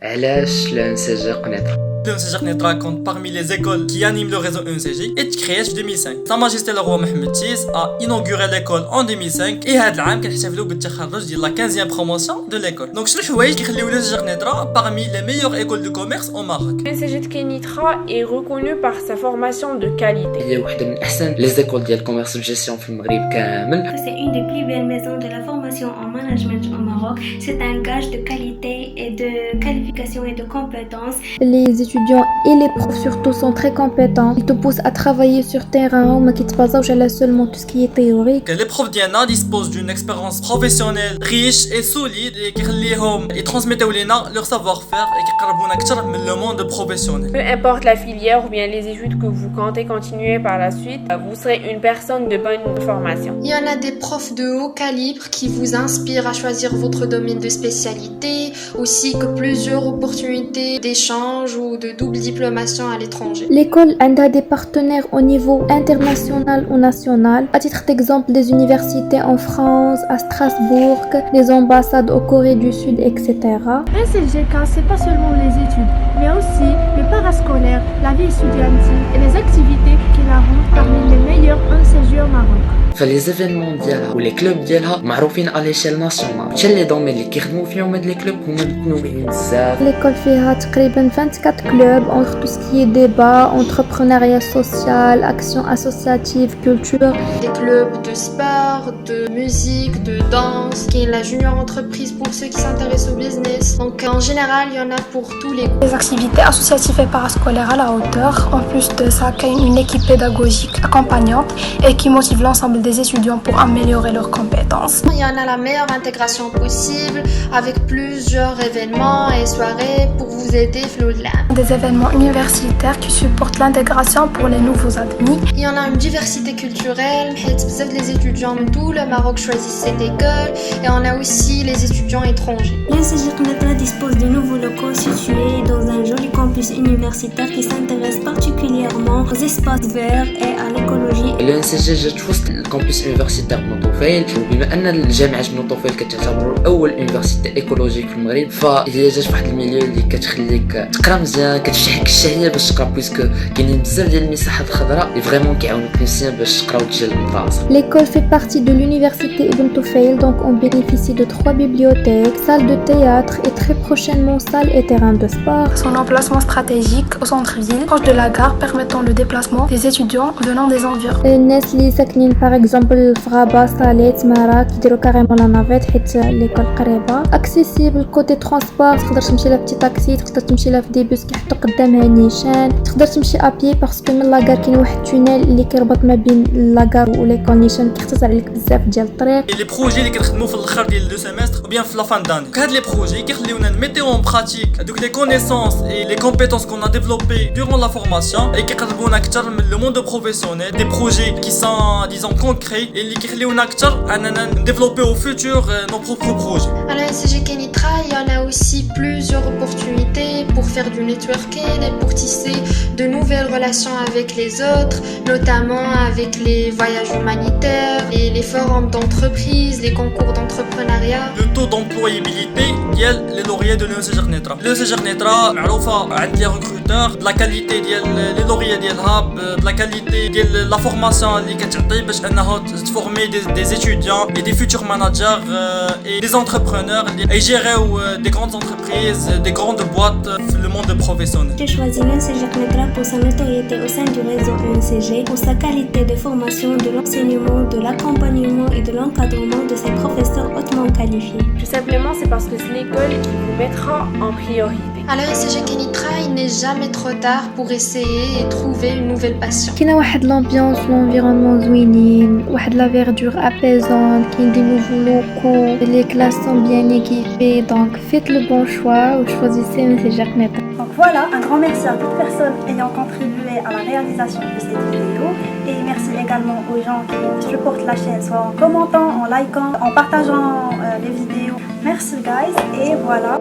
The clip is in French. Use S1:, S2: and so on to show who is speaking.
S1: علاش الانسجه قنيطره؟
S2: L'UNCG Qnitra compte parmi les écoles qui animent le réseau UNCG et créée en 2005. Sa Majesté le roi Mohamed VI a inauguré l'école en 2005 et هذا العام كنحتفلوا بالتخرج ديال la 15e promotion de l'école. Donc شنو الحوايج كيخليو l'UNCG Qnitra parmi les meilleures écoles de commerce au Maroc.
S3: L'UNCG Qnitra est reconnu par sa formation de qualité.
S1: هي واحده من احسن لي زيكول ديال الكوميرس جيستيون في المغرب كامل.
S4: C'est une des plus belles maisons de la formation en management au Maroc. C'est un gage de qualité et de qualification et de compétences.
S5: Les étudiants et les profs surtout sont très compétents. Ils te poussent à travailler sur terrain, mais qui te basent sur seulement tout ce qui est théorique.
S2: Les profs d'IANA disposent d'une expérience professionnelle riche et solide et qui transmettent leur savoir-faire et qui يقربونا من le monde professionnel.
S3: Peu importe la filière ou bien les études que vous comptez continuer par la suite, vous serez une personne de bonne formation.
S6: Il y en a des profs de haut calibre qui vous inspirent à choisir votre domaine de spécialité, aussi que plusieurs opportunités d'échange ou de double diplomation à l'étranger.
S5: L'école a des partenaires au niveau international ou national. À titre d'exemple, des universités en France, à Strasbourg, des ambassades au Corée du Sud, etc.
S7: UNCGK, c'est pas seulement les études, mais aussi le parascolaire, la vie étudiantine et les activités qui la rendent parmi les meilleurs UNCG au Maroc.
S1: فلي زيفينمون ديالها ولي كلوب ديالها معروفين على ليشيل ناسيونال. حتى لي دومين اللي كيخدموا فيهم هاد لي كلوب هما متنوعين بزاف.
S5: L'école فيها تقريبا 24 clubs entre tout ce qui est débat, entrepreneuriat social, action associative, culture.
S6: Des clubs de sport, de musique, de danse, qui est la junior entreprise pour ceux qui s'intéressent au business. Donc en général, il y en a pour tous les goûts.
S7: Des activités associatives et parascolaires à la hauteur. En plus de ça, qu'il y a une équipe pédagogique accompagnante et qui motive l'ensemble des étudiants pour améliorer leurs compétences.
S6: Il y en a la meilleure intégration possible avec plusieurs événements et soirées pour vous aider Flodlan.
S7: Des événements universitaires qui supportent l'intégration pour les nouveaux admis.
S6: Il y en a une diversité culturelle, les étudiants de tout le Maroc choisissent cette école et on a aussi les étudiants étrangers.
S4: L'UNCG Qnitra dispose de nouveaux locaux situés dans un joli campus universitaire qui s'intéresse particulièrement aux espaces verts et à l'écologie.
S1: الانسجه جات في وسط الكامبوس يونيفرسيتير بن طفيل، وبما ان الجامعه بن طفيل كتعتبر اول يونيفرسيتي ايكولوجيك في المغرب، فهي جات فواحد الميليو اللي كتخليك تقرا مزيان، كتفتح لك الشهيه باش تقرا، بويسكو كاينين بزاف ديال المساحات الخضراء اللي فريمون كيعاونوك مزيان باش تقرا وتجي للمدرسه.
S5: L'école fait partie de l'université Ibn Toufail, donc on bénéficie de 3 bibliothèques, salles de théâtre et très prochainement salles et terrains de sport.
S7: Son emplacement stratégique au centre-ville, proche de la gare, permettant le déplacement des étudiants venant des environs.
S5: الناس اللي ساكنين par exemple في غابة صالة تمارا كيديروا كاريمون لا نافيت حيت ليكول قريبة. اكسيسيبل كوتي ترونسبور، تقدر تمشي لها بتي تاكسي، تقدر تمشي لها في دي بوس كيحطوا قدامها نيشان، تقدر تمشي ابي باسكو من لاكار كاين واحد التونيل اللي كيربط ما بين لاكار وليكول نيشان كيختصر عليك بزاف ديال الطريق.
S2: لي بروجي اللي كنخدموا في الاخر ديال لو سيمستر ou bien في لا فان داني، هاد لي بروجي كيخليونا نميتيو اون براتيك هذوك لي كونيسونس اي لي كومبيتونس كون ا ديفلوبي دورون لا فورماسيون، اي كيقربونا اكثر من لو موند بروفيسيونيل، دي بروجي كي سون ديزون كونكري اللي كيخليونا اكثر اننا نديفلوبي او فيتور نو بروبر بروجي.
S6: À l'UNCG Qnitra, il y en a aussi plusieurs opportunités pour faire du networking et pour tisser de nouvelles relations avec les autres, notamment avec les voyages humanitaires, et les forums d'entreprise, les concours d'entrepreneuriat.
S2: Le taux d'employabilité ديال لي لوريي دو l'UNCG Qnitra. l'UNCG Qnitra معروفه عند لي ريكروتور بلا كاليتي ديال لي لوريي ديالها، بلا كاليتي ديال لا فورماسيون اللي كتعطي باش انها تفورمي دي étudiants et des futurs managers et des entrepreneurs et gérer des grandes entreprises, des grandes boîtes dans le monde professionnel.
S4: J'ai choisi l'UNCG Qnitra pour sa notoriété au sein du réseau UNCG, pour sa qualité de formation, de l'enseignement, de l'accompagnement et de l'encadrement de ses professeurs hautement qualifiés.
S3: Tout simplement, c'est parce que c'est l'école qui vous mettra en priorité.
S6: À l'UNCG Qnitra, il n'est jamais trop tard pour essayer et trouver une nouvelle passion.
S5: كاينه واحد l'ambiance l'environnement زوينين، واحد la verdure apaisante, كاين des nouveaux locaux, les classes sont bien équipées, donc faites le bon choix ou choisissez l'UNCG Qnitra.
S8: Donc voilà, un grand merci à toute personne ayant contribué à la réalisation de cette vidéo et merci également aux gens qui supportent la chaîne, soit en commentant, en likant, en partageant les vidéos. Merci guys et voilà.